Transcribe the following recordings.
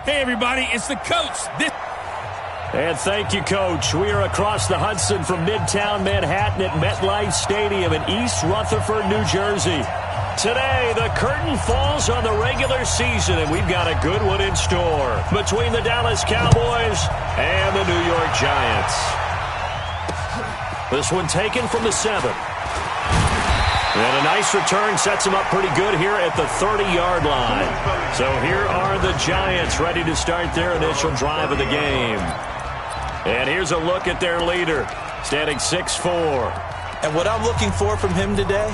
Hey, everybody, it's the coach. And thank you, Coach. We are across the Hudson from Midtown Manhattan at MetLife Stadium in East Rutherford, New Jersey. Today, the curtain falls on the regular season, and we've got a good one in store between the Dallas Cowboys and the New York Giants. This one taken from the 7. And a nice return sets him up pretty good here at the 30-yard line. So here are the Giants ready to start their initial drive of the game. And here's a look at their leader, standing 6'4". And what I'm looking for from him today,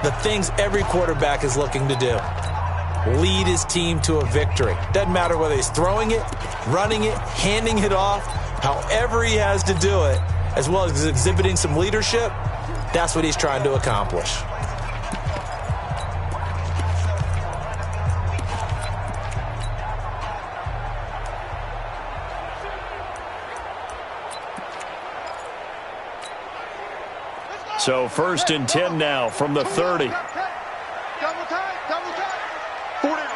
the things every quarterback is looking to do. Lead his team to a victory. Doesn't matter whether he's throwing it, running it, handing it off, however he has to do it, as well as exhibiting some leadership. That's what he's trying to accomplish. So 1st and 10 now from the 30. Double time. 4 down.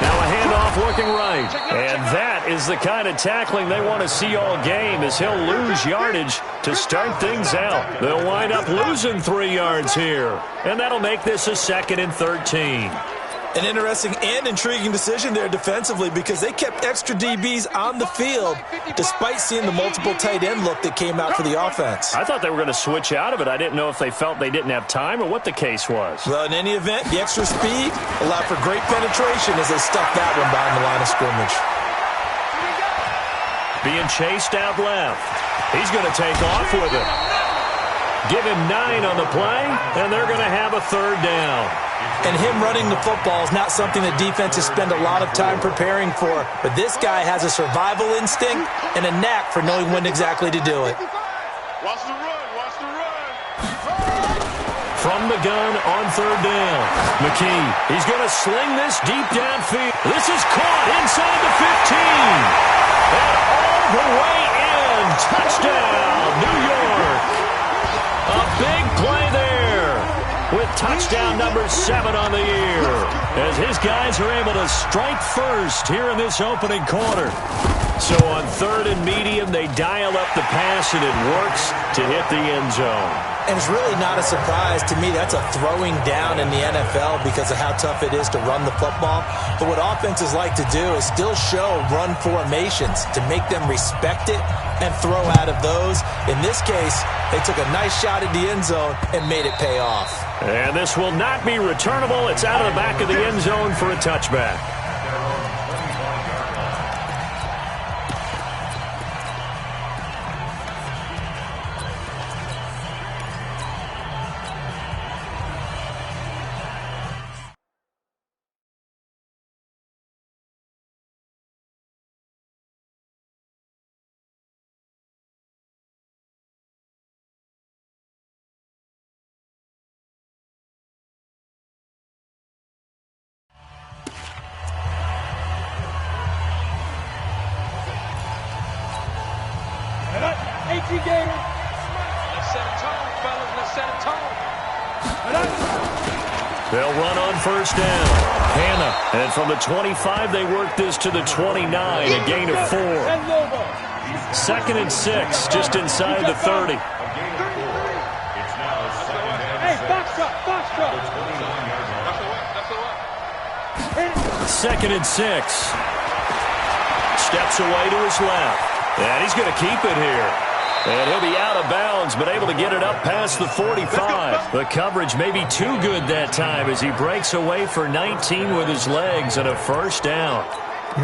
Now a handoff looking right. And that is the kind of tackling they want to see all game as he'll lose yardage to start things out. They'll wind up losing 3 yards here. And that'll make this a 2nd and 13. An interesting and intriguing decision there defensively because they kept extra DBs on the field despite seeing the multiple tight end look that came out for the offense. I thought they were going to switch out of it. I didn't know if they felt they didn't have time or what the case was. Well, in any event, the extra speed allowed for great penetration as they stuck that one behind the line of scrimmage. Being chased out left. He's going to take off with it. Give him 9 on the play, and they're going to have a 3rd down. And him running the football is not something that defenses spend a lot of time preparing for. But this guy has a survival instinct and a knack for knowing when exactly to do it. Watch the run. From the gun on 3rd down. McKee, he's going to sling this deep downfield. This is caught inside the 15. And all the way in. Touchdown, New York. A big play there with touchdown number 7 on the year as his guys are able to strike first here in this opening quarter. So on 3rd and medium, they dial up the pass, and it works to hit the end zone. And it's really not a surprise to me. That's a throwing down in the NFL because of how tough it is to run the football. But what offenses like to do is still show run formations to make them respect it and throw out of those. In this case, they took a nice shot at the end zone and made it pay off. And this will not be returnable. It's out of the back of the end zone for a touchback. Let's set a tone, fellas. Let's set a tone. They'll run on 1st down. Hannah. And from the 25, they work this to the 29, a gain of 4. 2nd and 6, just inside the 30. Hey, box truck. 2nd and 6. Steps away to his left. And he's going to keep it here. And he'll be out of bounds, but able to get it up past the 45. The coverage may be too good that time as he breaks away for 19 with his legs and a 1st down.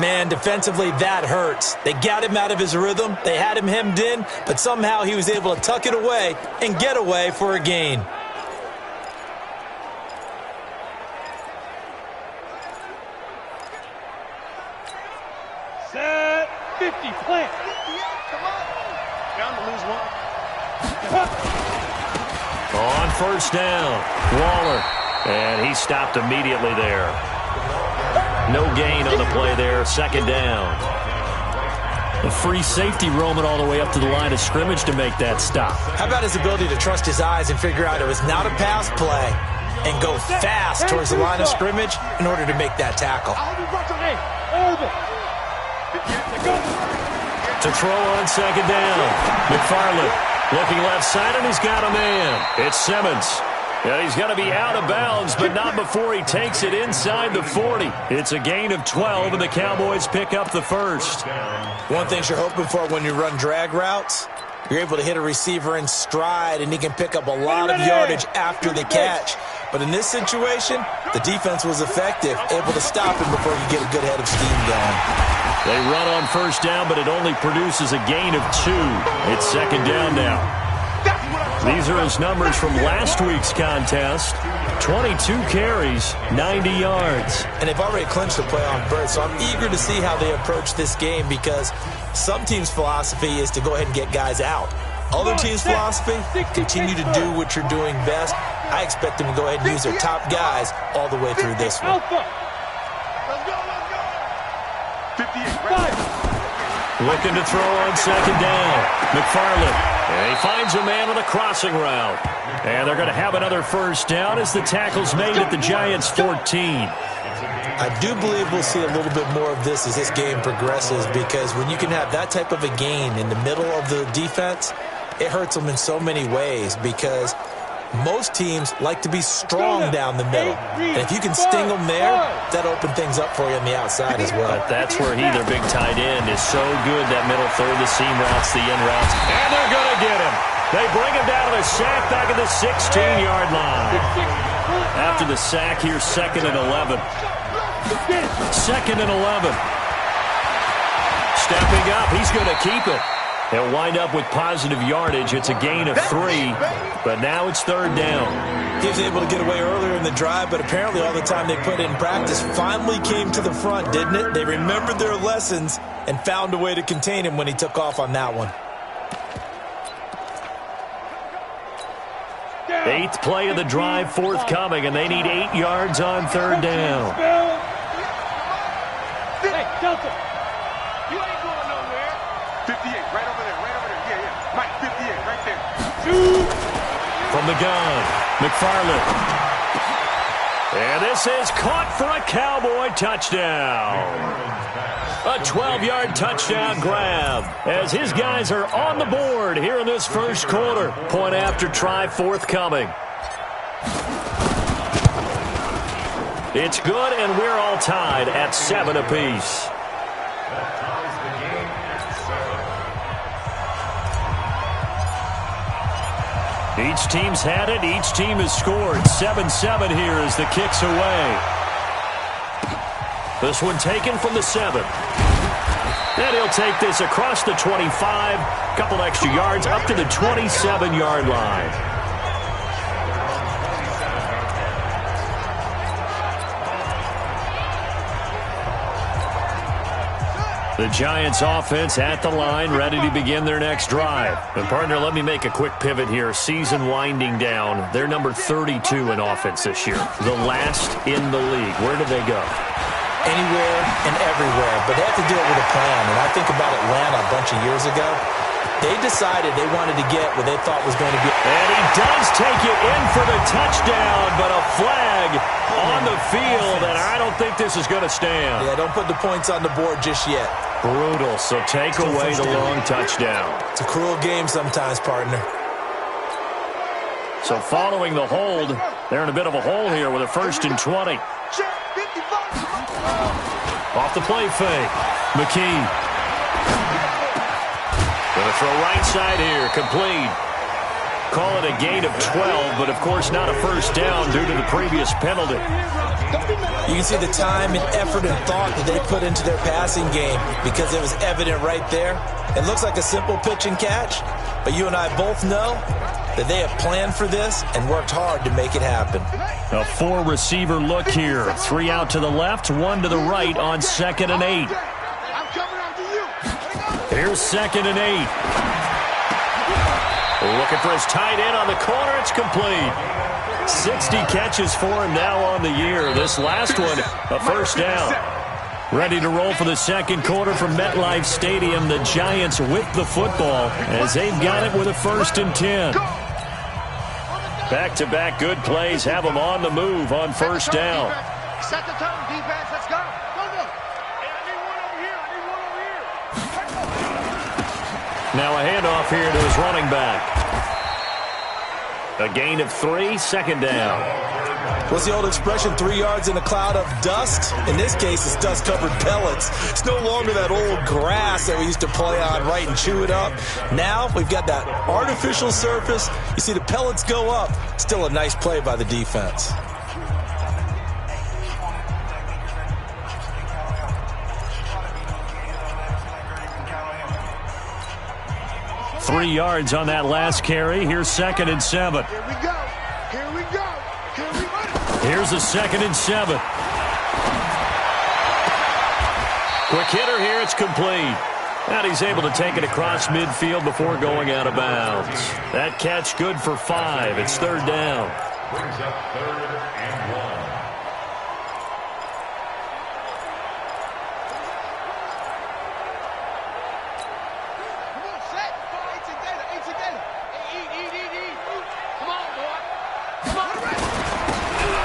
Man, defensively, that hurts. They got him out of his rhythm. They had him hemmed in, but somehow he was able to tuck it away and get away for a gain. Set 50, plant. Down to lose 1. On 1st down, Waller. And he stopped immediately there. No gain on the play there, 2nd down. A free safety roaming all the way up to the line of scrimmage to make that stop. How about his ability to trust his eyes and figure out it was not a pass play? and go fast towards the line of scrimmage in order to make that tackle. To throw on second down. McFarland looking left side, and he's got a man. It's Simmons. And he's going to be out of bounds, but not before he takes it inside the 40. It's a gain of 12, and the Cowboys pick up the first. One thing you're hoping for when you run drag routes, you're able to hit a receiver in stride, and he can pick up a lot of yardage after the catch. But in this situation, the defense was effective, able to stop him before you get a good head of steam going. They run on first down, but it only produces a gain of 2. It's second down now. These are his numbers from last week's contest. 22 carries, 90 yards. And they've already clinched the playoff berth, so I'm eager to see how they approach this game because some teams' philosophy is to go ahead and get guys out. Other teams' philosophy, continue to do what you're doing best. I expect them to go ahead and use their top guys all the way through this one. Looking to throw on second down. McFarland. And he finds a man on a crossing route. And they're going to have another first down as the tackle's made at the Giants' 14. I do believe we'll see a little bit more of this as this game progresses because when you can have that type of a gain in the middle of the defense, it hurts them in so many ways because most teams like to be strong down the middle. And if you can sting them there, that opens things up for you on the outside as well. But that's where their big tight end, is so good, that middle third, the seam routes, the in routes. And they're going to get him. They bring him down to the sack back at the 16-yard line. After the sack here, 2nd and 11. 2nd and 11. Stepping up, he's going to keep it. He'll wind up with positive yardage. It's a gain of 3, but now it's third down. He was able to get away earlier in the drive, but apparently all the time they put in practice finally came to the front, didn't it? They remembered their lessons and found a way to contain him when he took off on that one. 8th play of the drive forthcoming, and they need 8 yards on third down. Hey, Delta. You ain't going nowhere. 58, right over there, right over there. Yeah. Mike, 58, right there. From the gun, McFarland. And this is caught for a Cowboy touchdown. A 12-yard touchdown grab as his guys are on the board here in this first quarter. Point after try forthcoming. It's good, and we're all tied at 7 apiece. Each team's had it. Each team has scored. 7-7 here as the kick's away. This one taken from the 7. And he'll take this across the 25. Couple extra yards up to the 27-yard line. The Giants offense at the line, ready to begin their next drive. And partner, let me make a quick pivot here. Season winding down. They're number 32 in offense this year. The last in the league. Where do they go? Anywhere and everywhere, but they have to do it with a plan. And I think about Atlanta a bunch of years ago. They decided they wanted to get what they thought was going to be. And he does take it in for the touchdown, but a flag on the field, and I don't think this is going to stand. Yeah, don't put the points on the board just yet. Brutal, so take away the long touchdown. It's a cruel game sometimes, partner. So following the hold, they're in a bit of a hole here with a 1st and 20. Off the play fake. McKee. Going to throw right side here. Complete. Call it a gain of 12, but of course not a first down due to the previous penalty. You can see the time and effort and thought that they put into their passing game because it was evident right there. It looks like a simple pitch and catch, but you and I both know that they have planned for this and worked hard to make it happen. A 4-receiver look here. 3 out to the left, 1 to the right on 2nd and 8. Here's 2nd and 8. Looking for his tight end on the corner. It's complete. 60 catches for him now on the year. This last one, a first down. Ready to roll for the second quarter from MetLife Stadium. The Giants with the football as they've got it with a 1st and 10. Back-to-back good plays have them on the move on first down. Set the tone, defense. Let's go. Go, go. Hey, I need one over here. I need one over here. Now a handoff here to his running back. A gain of 3, second down. What's the old expression, 3 yards in a cloud of dust? In this case, it's dust-covered pellets. It's no longer that old grass that we used to play on, right, and chew it up. Now we've got that artificial surface. You see the pellets go up. Still a nice play by the defense. Three yards on that last carry. Here's 2nd and 7. Here we go. Here we go. Here we run it. Here's a 2nd and 7. Quick hitter here. It's complete. And he's able to take it across midfield before going out of bounds. That catch good for 5. It's 3rd down. Brings up 3rd and 1.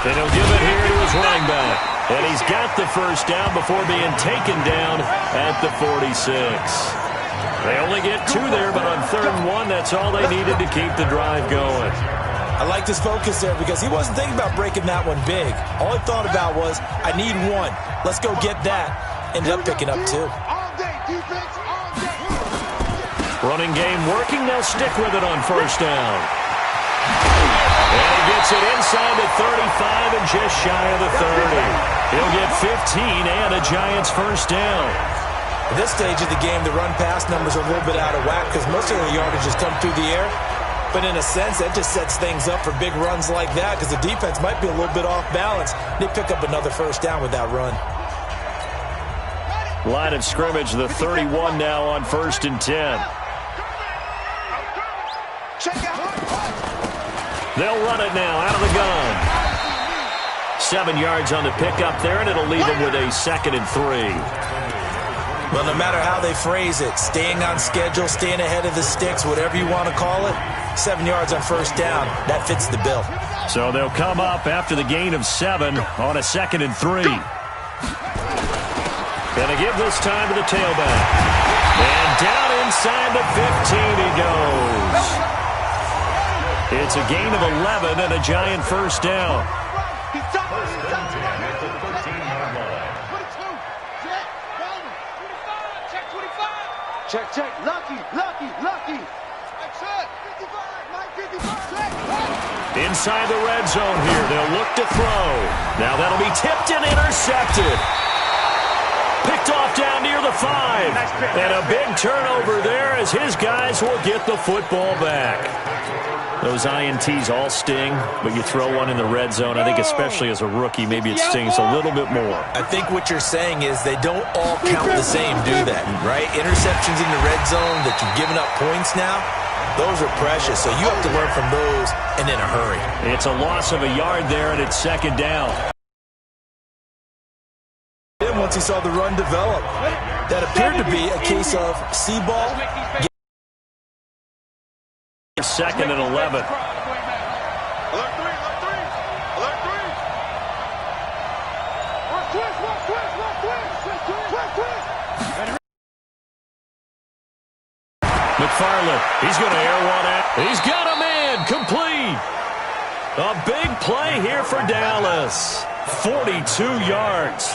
And he'll give it here to his running back. And he's got the first down before being taken down at the 46. They only get 2 there, but on 3rd and 1, that's all they needed to keep the drive going. I liked his focus there because he wasn't thinking about breaking that one big. All he thought about was, I need 1. Let's go get that. Ended up picking up 2. All day, defense, all day. Running game working. They'll stick with it on first down. And he gets it inside the 35 and just shy of the 30. He'll get 15 and a Giants first down. At this stage of the game, the run-pass numbers are a little bit out of whack because most of the yardage has come through the air. But in a sense, that just sets things up for big runs like that because the defense might be a little bit off balance. They pick up another first down with that run. Line of scrimmage, the 31 now on 1st and 10. Check out. They'll run it now out of the gun. 7 yards on the pickup there, and it'll leave them with a 2nd and 3. Well, no matter how they phrase it, staying on schedule, staying ahead of the sticks, whatever you want to call it, 7 yards on first down, that fits the bill. So they'll come up after the gain of 7 on a 2nd and 3. Gonna give this time to the tailback. And down inside the 15 he goes. It's a gain of 11 and a Giant first down. Check, check. Lucky, lucky, lucky. That's it. 55, Mike, 55. Inside the red zone here. They'll look to throw. Now that'll be tipped and intercepted. Picked off down near the 5. And a big turnover there as his guys will get the football back. Those INTs all sting, but you throw one in the red zone, I think especially as a rookie, maybe it stings a little bit more. I think what you're saying is they don't all count the same, do they? Right? Interceptions in the red zone that you've given up points now, those are precious. So you have to learn from those and in a hurry. It's a loss of a yard there, and it's 2nd down. Once he saw the run develop, that appeared to be a case of see ball. 2nd and 11. Alert 3, alert 3. Alert 3. One twist. McFarland, he's going to air one out. He's got a man, complete. A big play here for Dallas. 42 yards.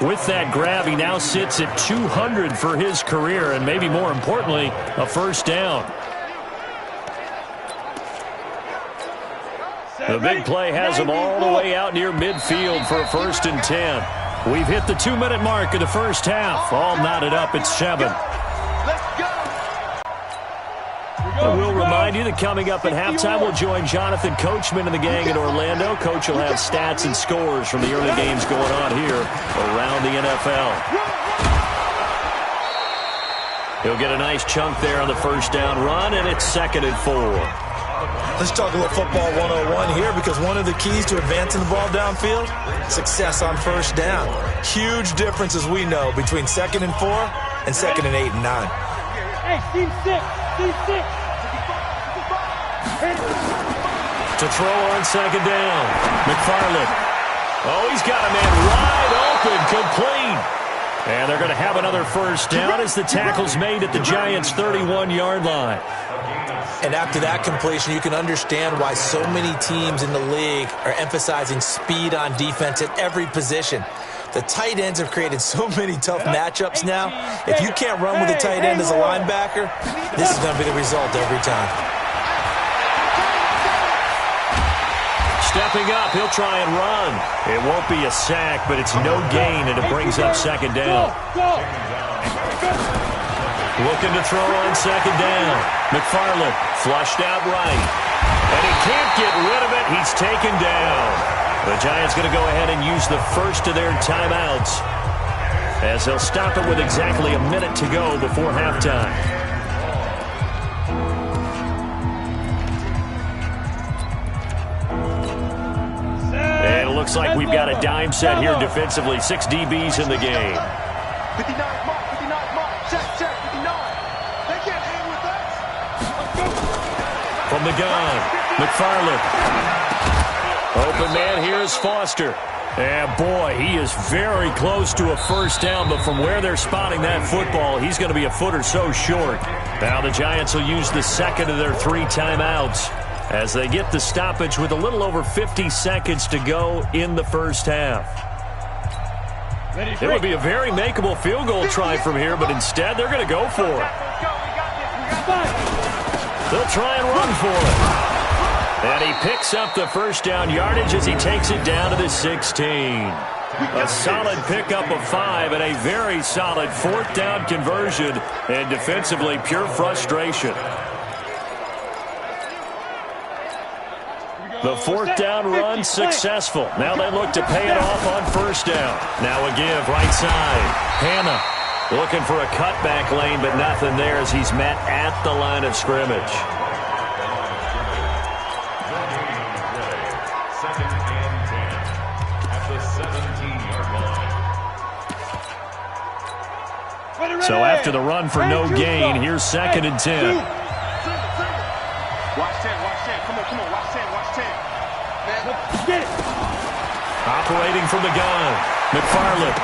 With that grab, he now sits at 200 for his career, and maybe more importantly, a first down. The big play has him all the way out near midfield for a 1st and 10. We've hit the 2-minute mark of the first half. All knotted up at 7. And we'll remind you that coming up at halftime, we'll join Jonathan Coachman and the gang in Orlando. Coach will have stats and scores from the early games going on here around the NFL. He'll get a nice chunk there on the first down run, and it's 2nd and 4. Let's talk a little football 101 here because one of the keys to advancing the ball downfield, success on first down. Huge difference, as we know, between 2nd and 4 and 2nd and 8 and 9. Hey, C6, C6. To throw on second down. McFarland. Oh, he's got a man wide open, complete. And they're going to have another first down as the tackle's made at the Giants' 31-yard line. And after that completion, you can understand why so many teams in the league are emphasizing speed on defense at every position. The tight ends have created so many tough matchups now. If you can't run with a tight end as a linebacker, this is going to be the result every time. Stepping up, he'll try and run. It won't be a sack, but it's no gain, and it brings up second down. Looking to throw on second down. McFarland flushed out right. And he can't get rid of it. He's taken down. The Giants going to go ahead and use the first of their timeouts as they'll stop it with exactly a minute to go before halftime. And it looks like we've got a dime set here defensively. 6 DBs in the game. 59 mark, 59 mark. Check, 59. They can't hang with us. From the gun, McFarland. Open man here is Foster. And boy, he is very close to a first down, but from where they're spotting that football, he's going to be a foot or so short. Now the Giants will use the second of their 3 timeouts as they get the stoppage with a little over 50 seconds to go in the first half. It would be a very makeable field goal try from here, but instead they're going to go for it. They'll try and run for it. And he picks up the first down yardage as he takes it down to the 16. A solid pickup of 5 and a very solid 4th down conversion, and defensively pure frustration. The 4th down run successful. Now they look to pay it off on first down. Now a give right side. Hannah looking for a cutback lane, but nothing there as he's met at the line of scrimmage. So after the run for no gain, here's 2nd and 10. Watch 10, watch 10. Come on, watch 10, watch 10. Man, get it. Operating from the gun, McFarland.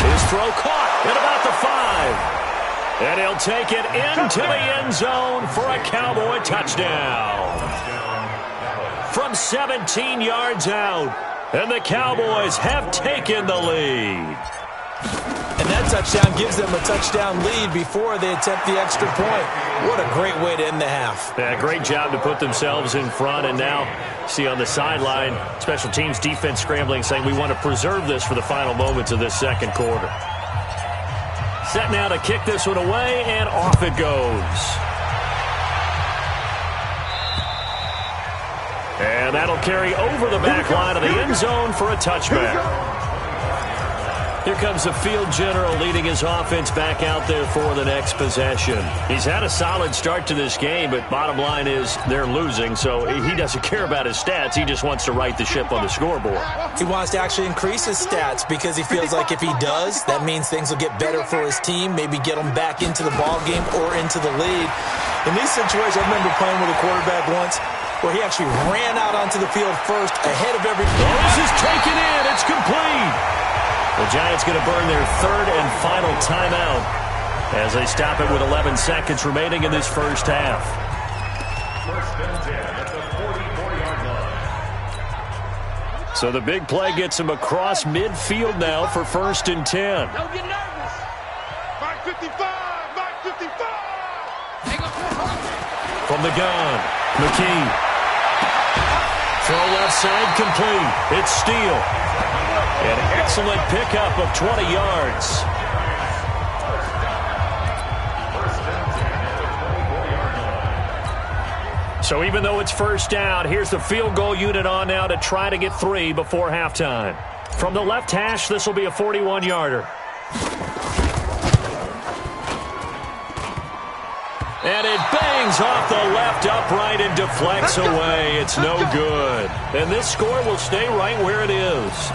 His throw caught at about the 5. And he'll take it into the end zone for a Cowboy touchdown. From 17 yards out, and the Cowboys have taken the lead. And that touchdown gives them a touchdown lead before they attempt the extra point. What a great way to end the half. Yeah, great job to put themselves in front. And now, see on the sideline, special teams defense scrambling, saying we want to preserve this for the final moments of this second quarter. Set now to kick this one away, and off it goes. And that'll carry over the back line of the end zone for a touchback. Here comes the field general leading his offense back out there for the next possession. He's had a solid start to this game, but bottom line is they're losing, so he doesn't care about his stats. He just wants to right the ship on the scoreboard. He wants to actually increase his stats because he feels like if he does, that means things will get better for his team, maybe get them back into the ball game or into the lead. In these situations, I remember playing with a quarterback once where he actually ran out onto the field first ahead of everybody. Oh, this is taken in. It's complete. The Giants going to burn their 3rd and final timeout as they stop it with 11 seconds remaining in this first half. 1st and 10 at the 44-yard line. So the big play gets him across midfield now for 1st and 10. Don't get nervous. Mark 55, Mark 55. From the gun, McKee. Throw left side complete. It's Steele. An excellent pickup of 20 yards. So even though it's first down, here's the field goal unit on now to try to get 3 before halftime. From the left hash, this will be a 41-yarder. And it bangs off the left upright and deflects away. It's no good. And this score will stay right where it is.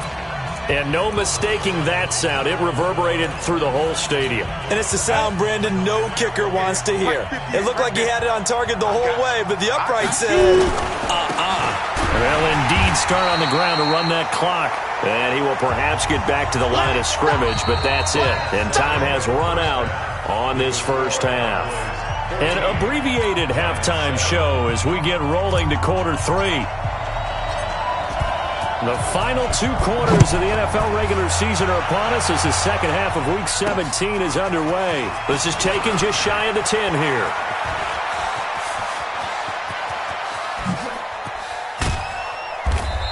And no mistaking that sound. It reverberated through the whole stadium. And it's the sound, Brandon, no kicker wants to hear. It looked like he had it on target the whole way, but the upright said, They'll indeed start on the ground to run that clock. And he will perhaps get back to the line of scrimmage, but that's it. And time has run out on this first half. An abbreviated halftime show as we get rolling to quarter 3. The final 2 quarters of the NFL regular season are upon us as the second half of Week 17 is underway. This is taken just shy of the 10 here.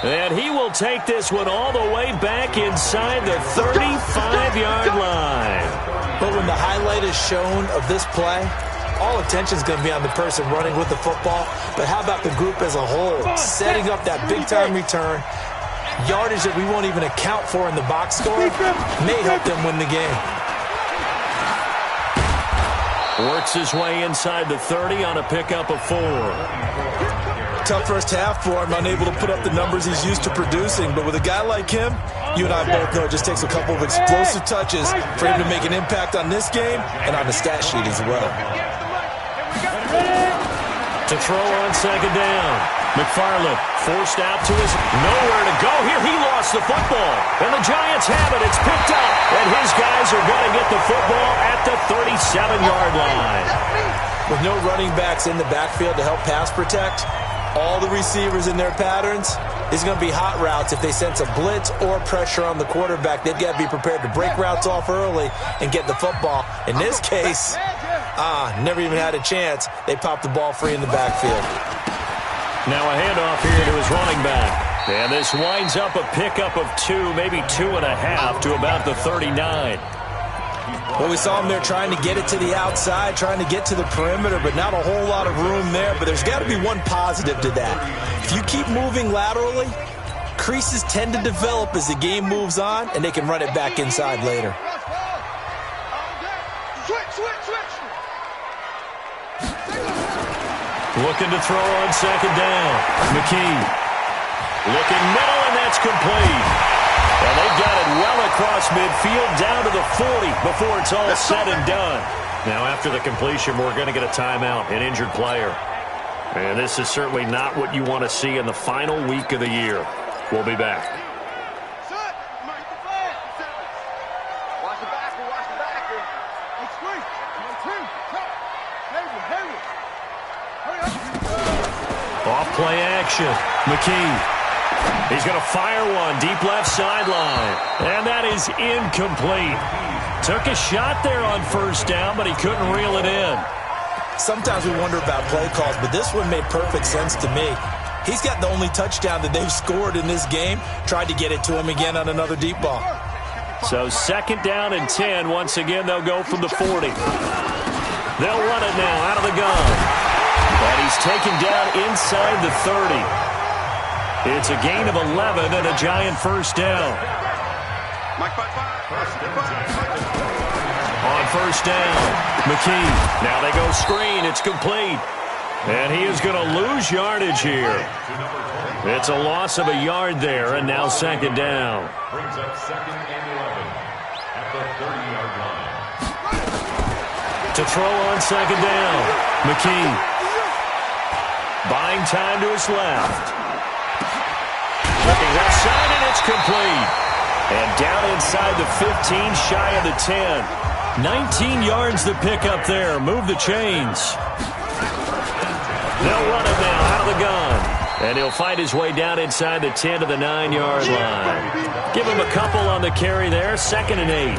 And he will take this one all the way back inside the 35-yard line. But when the highlight is shown of this play, all attention is going to be on the person running with the football. But how about the group as a whole? Setting up that big-time return, yardage that we won't even account for in the box score, may help them win the game. Works his way inside the 30 on a pickup of 4. Tough first half for him, unable to put up the numbers he's used to producing. But with a guy like him, you and I both know it just takes a couple of explosive touches for him to make an impact on this game and on the stat sheet as well. To throw on second down. McFarland forced out to his nowhere to go here. He lost the football. And the Giants have it. It's picked up. And his guys are going to get the football at the 37-yard line. With no running backs in the backfield to help pass protect, all the receivers in their patterns, is going to be hot routes. If they sense a blitz or pressure on the quarterback, they've got to be prepared to break routes off early and get the football. In this case, never even had a chance. They popped the ball free in the backfield. Now a handoff here to his running back. And this winds up a pickup of 2, maybe 2.5 to about the 39. Well, we saw him there trying to get it to the outside, trying to get to the perimeter, but not a whole lot of room there. But there's got to be one positive to that. If you keep moving laterally, creases tend to develop as the game moves on, and they can run it back inside later. Looking to throw on second down. McKee. Looking middle, and that's complete. And they've got it well across midfield down to the 40 before it's all said and done. Now, after the completion, we're going to get a timeout, an injured player. And this is certainly not what you want to see in the final week of the year. We'll be back. Off-play action. McKee. He's going to fire one deep left sideline. And that is incomplete. Took a shot there on first down, but he couldn't reel it in. Sometimes we wonder about play calls, but this one made perfect sense to me. He's got the only touchdown that they've scored in this game. Tried to get it to him again on another deep ball. So second down and 10. Once again, they'll go from the 40. They'll run it now out of the gun. And he's taken down inside the 30. It's a gain of 11 and a Giant first down. On first down, McKee. Now they go screen. It's complete. And he is going to lose yardage here. It's a loss of a yard there, and now second down. Brings up second and 11 at the 30-yard line. To throw on second down, McKee. Buying time to his left. Looking left side, and it's complete. And down inside the 15, shy of the 10. 19 yards to pick up there. Move the chains. They'll run it now out of the gun. And he'll find his way down inside the 10 to the 9-yard line. Give him a couple on the carry there. Second and 8.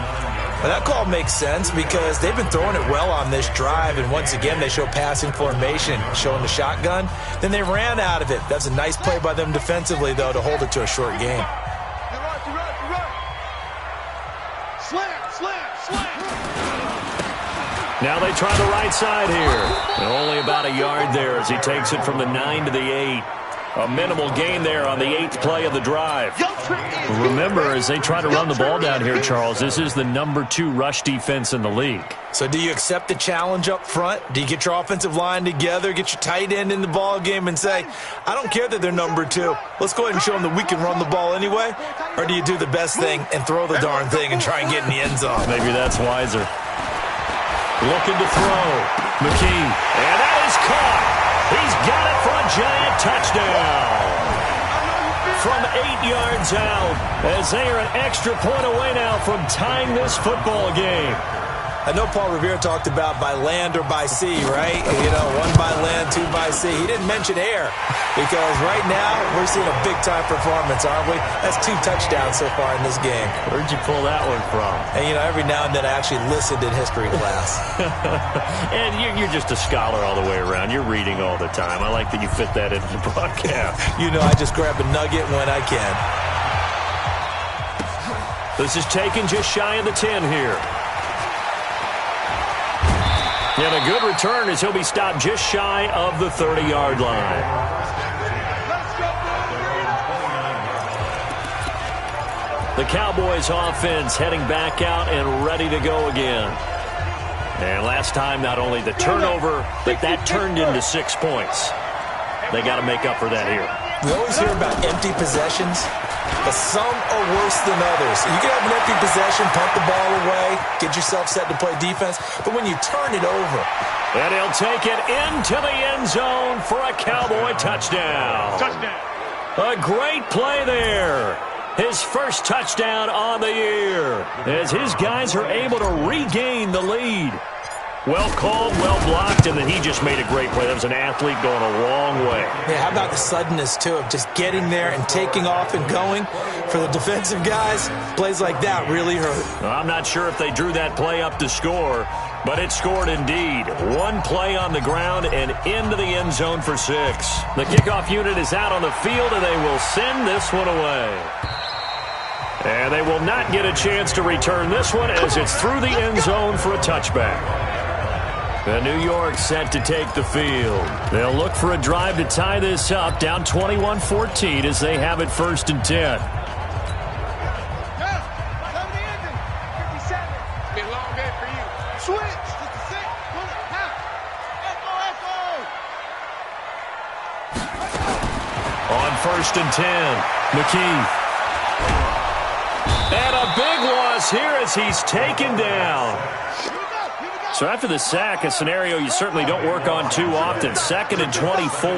Well, that call makes sense because they've been throwing it well on this drive, and once again they show passing formation, showing the shotgun. Then they ran out of it. That's a nice play by them defensively, though, to hold it to a short game. Now they try the right side here. And only about a yard there as he takes it from the 9 to the 8. A minimal gain there on the 8th play of the drive. Remember, as they try to run the ball down here, Charles, this is the number 2 rush defense in the league. So do you accept the challenge up front? Do you get your offensive line together, get your tight end in the ball game and say, I don't care that they're number 2. Let's go ahead and show them that we can run the ball anyway? Or do you do the best thing and throw the darn thing and try and get in the end zone? Maybe that's wiser. Looking to throw. McKee. And that is caught. He's got it for a Giant touchdown. from 8 yards out, as they are an extra point away now from tying this football game. I know Paul Revere talked about by land or by sea, right? You know, 1 by land, 2 by sea. He didn't mention air because right now we're seeing a big-time performance, aren't we? That's 2 touchdowns so far in this game. Where'd you pull that one from? And, you know, every now and then I actually listened in history class. And you're just a scholar all the way around. You're reading all the time. I like that you fit that into the broadcast. You know, I just grab a nugget when I can. This is taken just shy of the 10 here. And a good return as he'll be stopped just shy of the 30-yard line. The Cowboys offense heading back out and ready to go again. And last time, not only the turnover, but that turned into 6 points. They got to make up for that here. We always hear about empty possessions, but some are worse than others. You can have an empty possession, punt the ball away, get yourself set to play defense, but when you turn it over. And he'll take it into the end zone for a Cowboy touchdown. Touchdown. A great play there. His first touchdown on the year, as his guys are able to regain the lead. Well called, well blocked, and then he just made a great play. That was an athlete going a long way. Yeah, how about the suddenness, too, of just getting there and taking off and going? For the defensive guys, plays like that really hurt. Well, I'm not sure if they drew that play up to score, but it scored indeed. 1 play on the ground and into the end zone for 6. The kickoff unit is out on the field, and they will send this one away. And they will not get a chance to return this one as it's through the end zone for a touchback. And New York set to take the field. They'll look for a drive to tie this up, down 21-14 as they have it 1st and 10. On 1st and 10, McKee. And a big loss here as he's taken down. So after the sack, a scenario you certainly don't work on too often. 2nd and 24.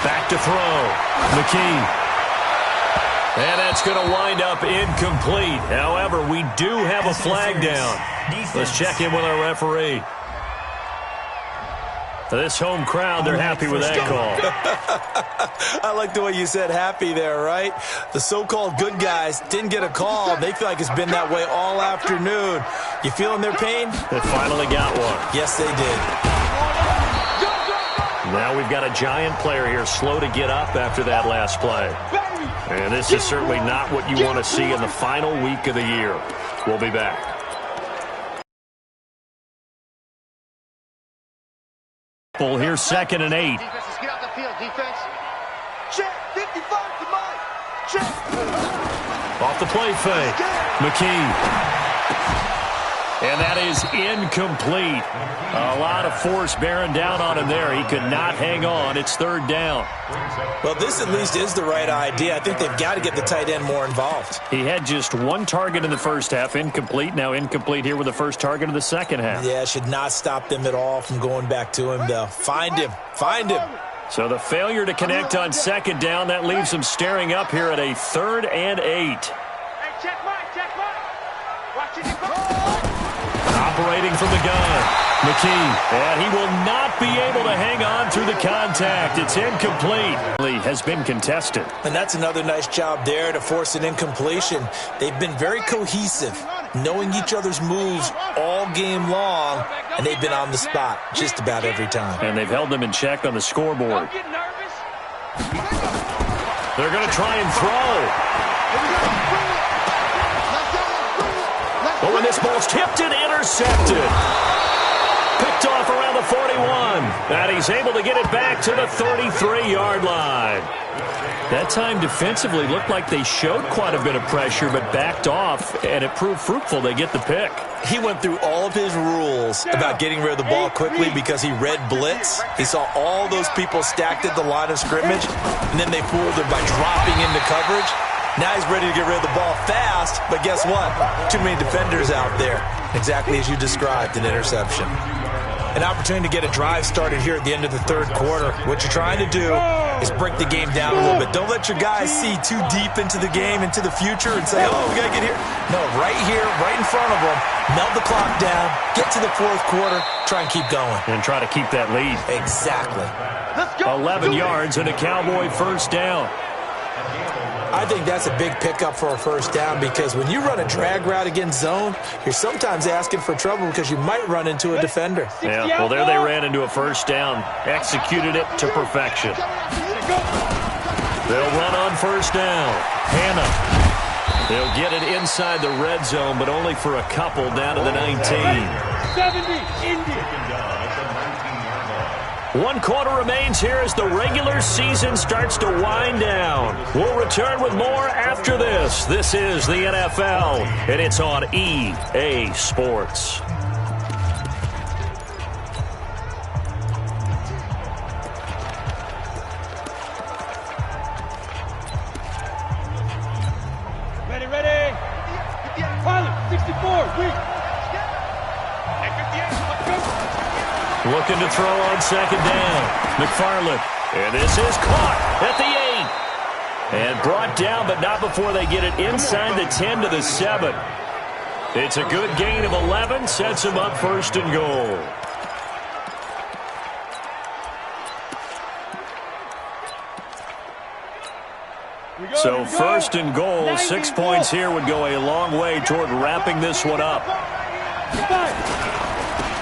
Back to throw. McKee. And that's going to wind up incomplete. However, we do have a flag down. Let's check in with our referee. This home crowd, they're happy with that call. I like the way you said happy there, right? The so-called good guys didn't get a call. They feel like it's been that way all afternoon. You feeling their pain? They finally got one. Yes, they did. Now we've got a giant player here slow to get up after that last play. And this is certainly not what you want to see in the final week of the year. We'll be back. Here's 2nd and 8. Defense, get out the field, defense. Check, 55 to Mike. Check. Off the play fake. McKee. And that is incomplete. A lot of force bearing down on him there. He could not hang on. It's 3rd down. Well, this at least is the right idea. I think they've got to get the tight end more involved. He had just 1 target in the first half. Incomplete. Now incomplete here with the first target of the second half. Yeah, should not stop them at all from going back to him, though. Find him. Find him. So the failure to connect on 2nd down, that leaves him staring up here at a 3rd and 8. Hey, check Mike, check Mike. Watch it, Operating from the gun, McKee. And he will not be able to hang on through the contact. It's incomplete. Has been contested. And that's another nice job there to force an incompletion. They've been very cohesive, knowing each other's moves all game long, and they've been on the spot just about every time. And they've held them in check on the scoreboard. Don't get nervous. They're going to try and throw. But when this ball's tipped and intercepted. Picked off around the 41. And he's able to get it back to the 33-yard line. That time defensively looked like they showed quite a bit of pressure but backed off, and it proved fruitful. They get the pick. He went through all of his rules about getting rid of the ball quickly because he read blitz. He saw all those people stacked at the line of scrimmage, and then they fooled him by dropping into coverage. Now he's ready to get rid of the ball fast, but guess what? Too many defenders out there. Exactly as you described, an interception. an opportunity to get a drive started here at the end of the third quarter. What you're trying to do is break the game down a little bit. Don't let your guys see too deep into the game, into the future, and say, oh, we got to get here. No, right here, right in front of them, melt the clock down, get to the fourth quarter, try and keep going. And try to keep that lead. Exactly. 11 yards and a Cowboy first down. I think that's a big pickup for a first down because when you run a drag route against zone, you're sometimes asking for trouble because you might run into a defender. Yeah, well, there they ran into a first down. Executed it to perfection. They'll run on first down. Hannah. They'll get it inside the red zone, but only for a couple down to the 19. 70, Indy. 1 quarter remains here as the regular season starts to wind down. We'll return with more after this. This is the NFL, and it's on EA Sports. Ready. Pilot, 64, weak. Looking to throw on second down. McFarland. And this is caught at the 8. And brought down, but not before they get it inside the 10 to the 7. It's a good gain of 11. Sets them up first and goal. So first and goal, 6 points here would go a long way toward wrapping this one up.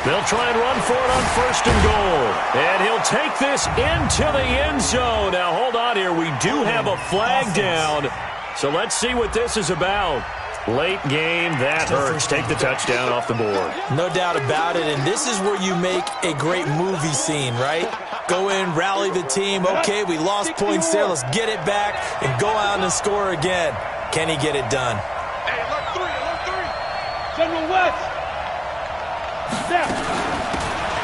They'll try and run for it on first and goal. And he'll take this into the end zone. Now, hold on here. We do have a flag down. So let's see what this is about. Late game, that hurts. Take the touchdown off the board. No doubt about it, and this is where you make a great movie scene, right? Go in, rally the team. Okay, we lost points there. Let's get it back and go out and score again. Can he get it done? Hey, alert 3. General West.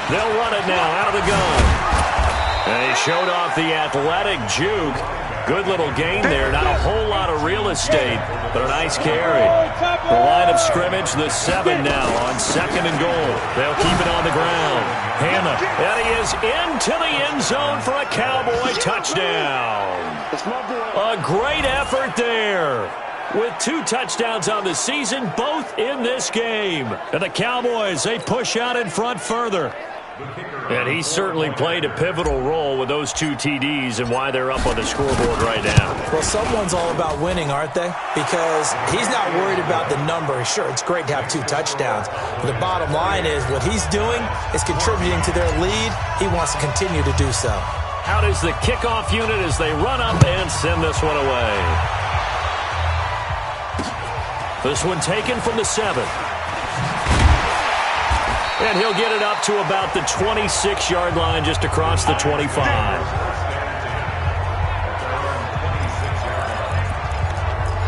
They'll run it now out of the gun. And he showed off the athletic juke. Good little gain there. Not a whole lot of real estate, but a nice carry. The line of scrimmage, the 7 now on second and goal. They'll keep it on the ground. Hannah, and he is into the end zone for a Cowboy touchdown. A great effort there. With 2 touchdowns on the season, both in this game. And the Cowboys, they push out in front further. And he certainly played a pivotal role with those 2 TDs and why they're up on the scoreboard right now. Well, someone's all about winning, aren't they? Because he's not worried about the number. Sure, it's great to have 2 touchdowns. But the bottom line is what he's doing is contributing to their lead. He wants to continue to do so. How does the kickoff unit as they run up and send this one away? This one taken from the 7. And he'll get it up to about the 26-yard line just across the 25.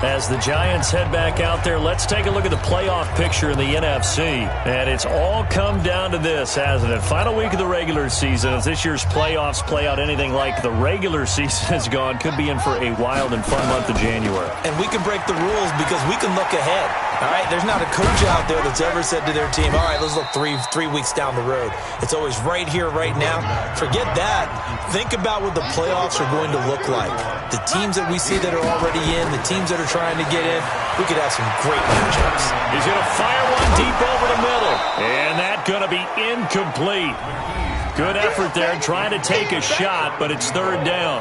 As the Giants head back out there, let's take a look at the playoff picture in the NFC. And it's all come down to this, hasn't it? Final week of the regular season. As this year's playoffs play out anything like the regular season has gone, could be in for a wild and fun month of January. And we can break the rules because we can look ahead. All right, there's not a coach out there that's ever said to their team, all right, let's look three weeks down the road. It's always right here, right now. Forget that. Think about what the playoffs are going to look like. The teams that we see that are already in, the teams that are trying to get in, we could have some great matchups. He's going to fire one deep over the middle. And that's going to be incomplete. Good effort there, trying to take a shot, but it's third down.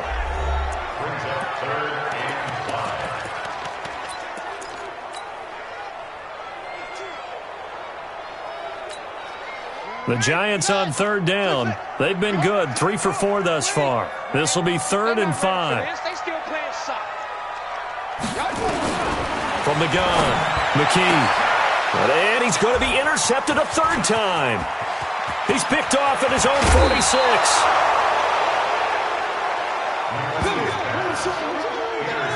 The Giants on third down. They've been good, 3 for 4 thus far. This will be 3rd and 5. From the gun, McKee. And he's going to be intercepted a 3rd time. He's picked off at his own 46.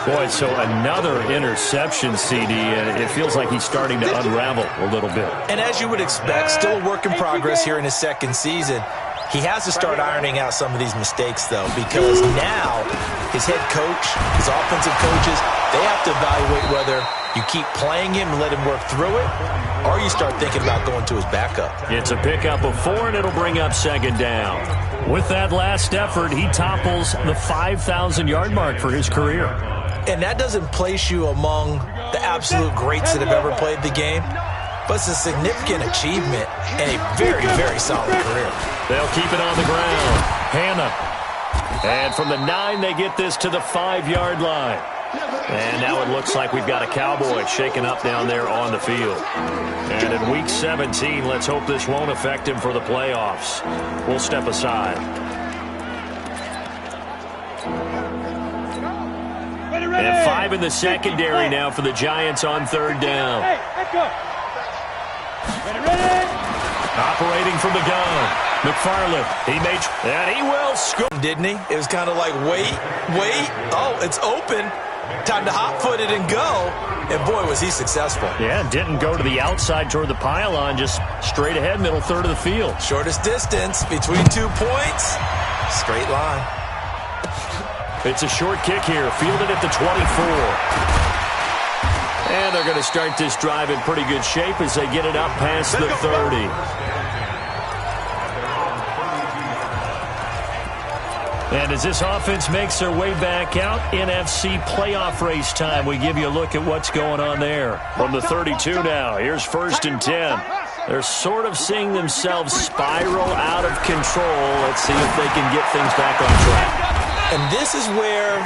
Boy, so another interception, CD, and it feels like he's starting to unravel a little bit. And as you would expect, still a work in progress here in his second season. He has to start ironing out some of these mistakes, though, because now his head coach, his offensive coaches, they have to evaluate whether You keep playing him and let him work through it, or you start thinking about going to his backup. It's a pickup of 4, and it'll bring up second down. With that last effort, he topples the 5,000-yard mark for his career. And that doesn't place you among the absolute greats that have ever played the game, but it's a significant achievement and a very, very solid career. They'll keep it on the ground. Hannah. And from the 9, they get this to the 5-yard line. And now it looks like we've got a Cowboy shaken up down there on the field. And in Week 17, let's hope this won't affect him for the playoffs. We'll step aside. And 5 in the secondary now for the Giants on 3rd down. Operating from the gun. McFarland, and he will score. Didn't he? It was kind of like, wait. Oh, it's open. Time to hot-foot it and go. And boy, was he successful. Yeah, didn't go to the outside toward the pylon, just straight ahead, middle third of the field. Shortest distance between 2 points. Straight line. It's a short kick here, fielded at the 24. And they're going to start this drive in pretty good shape as they get it up past the 30. And as this offense makes their way back out, NFC playoff race time, we give you a look at what's going on there. From the 32 now, here's 1st and 10. They're sort of seeing themselves spiral out of control. Let's see if they can get things back on track. And this is where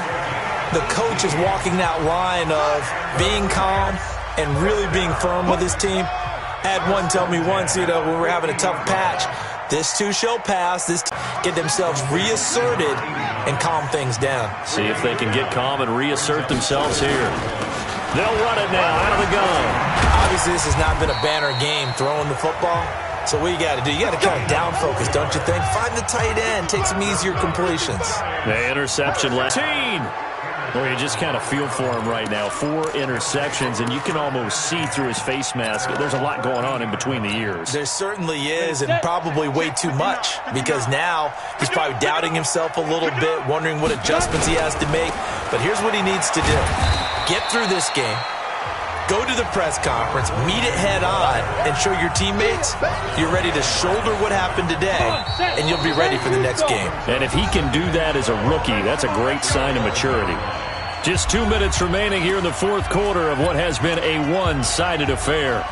the coach is walking that line of being calm and really being firm with his team. I had one tell me once, when we were having a tough patch, this too shall pass. Get themselves reasserted and calm things down. See if they can get calm and reassert themselves here. They'll run it now out of the gun. Obviously, this has not been a banner game throwing the football. So what you got to do, you got to kind of down focus, don't you think? Find the tight end, take some easier completions. The interception last. Well, you just kind of feel for him right now. 4 interceptions, and you can almost see through his face mask. There's a lot going on in between the ears. There certainly is, and probably way too much, because now he's probably doubting himself a little bit, wondering what adjustments he has to make. But here's what he needs to do. Get through this game. Go to the press conference, meet it head on, and show your teammates you're ready to shoulder what happened today, and you'll be ready for the next game. And if he can do that as a rookie, that's a great sign of maturity. Just 2 minutes remaining here in the 4th quarter of what has been a one-sided affair.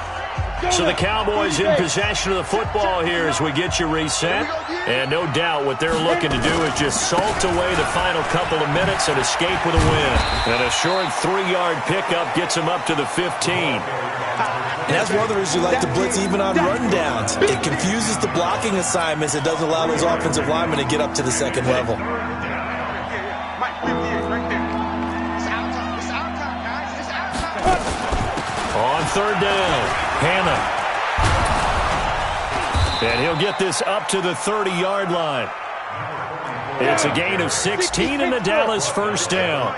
So the Cowboys in possession of the football here as we get you reset. And no doubt what they're looking to do is just salt away the final couple of minutes and escape with a win. And a short 3-yard pickup gets them up to the 15. And that's one of the reasons you like to blitz even on rundowns. It confuses the blocking assignments. It doesn't allow those offensive linemen to get up to the second level. On 3rd down, Hannah. And he'll get this up to the 30-yard line. It's a gain of 16 and the Dallas 1st down.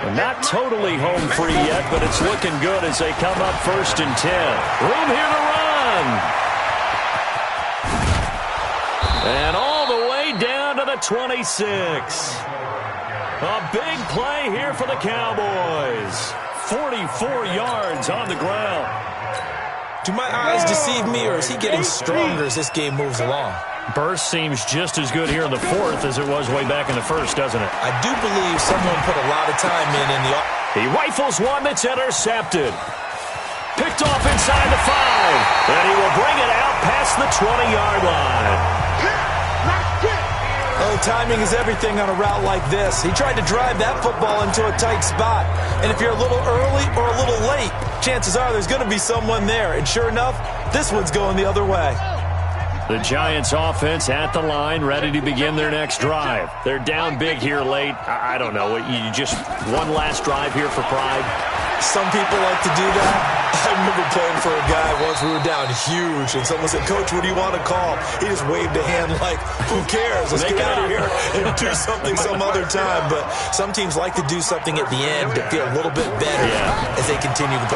And not totally home free yet, but it's looking good as they come up 1st and 10. Room here to run. And all the way down to the 26. A big play here for the Cowboys. 44 yards on the ground. Do my eyes deceive me, or is he getting stronger as this game moves along? Burst seems just as good here in the 4th as it was way back in the 1st, doesn't it? I do believe someone put a lot of time in the... He rifles one that's intercepted. Picked off inside the 5. And he will bring it out past the 20-yard line. Oh, timing is everything on a route like this. He tried to drive that football into a tight spot. And if you're a little early or a little late, chances are there's going to be someone there. And sure enough, this one's going the other way. The Giants offense at the line, ready to begin their next drive. They're down big here late. I don't know. You just one last drive here for pride. Some people like to do that. I remember playing for a guy once. We were down huge, and someone said, "Coach, what do you want to call?" He just waved a hand like, "Who cares? Let's get out of here and do something some other time." But some teams like to do something at the end to feel a little bit better as they continue to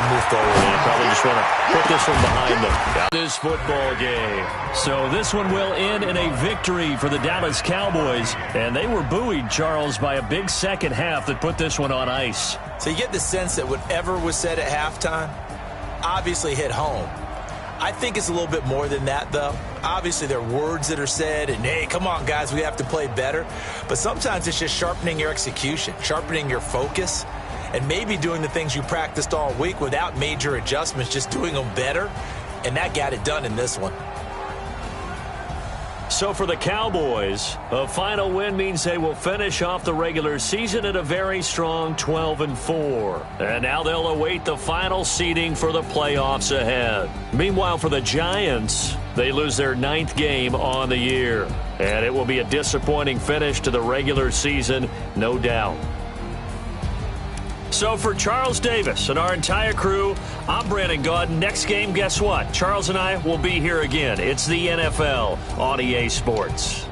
move forward. Yeah, probably just want to put this one behind them. This football game. So this one will end in a victory for the Dallas Cowboys, and they were buoyed, Charles, by a big second half that put this one on ice. So you get the sense that whatever was said at halftime obviously hit home. I think it's a little bit more than that, though. Obviously, there are words that are said, and, hey, come on, guys, we have to play better. But sometimes it's just sharpening your execution, sharpening your focus, and maybe doing the things you practiced all week without major adjustments, just doing them better. And that got it done in this one. So for the Cowboys, a final win means they will finish off the regular season at a very strong 12-4. And now they'll await the final seeding for the playoffs ahead. Meanwhile, for the Giants, they lose their 9th game on the year. And it will be a disappointing finish to the regular season, no doubt. So for Charles Davis and our entire crew, I'm Brandon Gaudin. Next game, guess what? Charles and I will be here again. It's the NFL on EA Sports.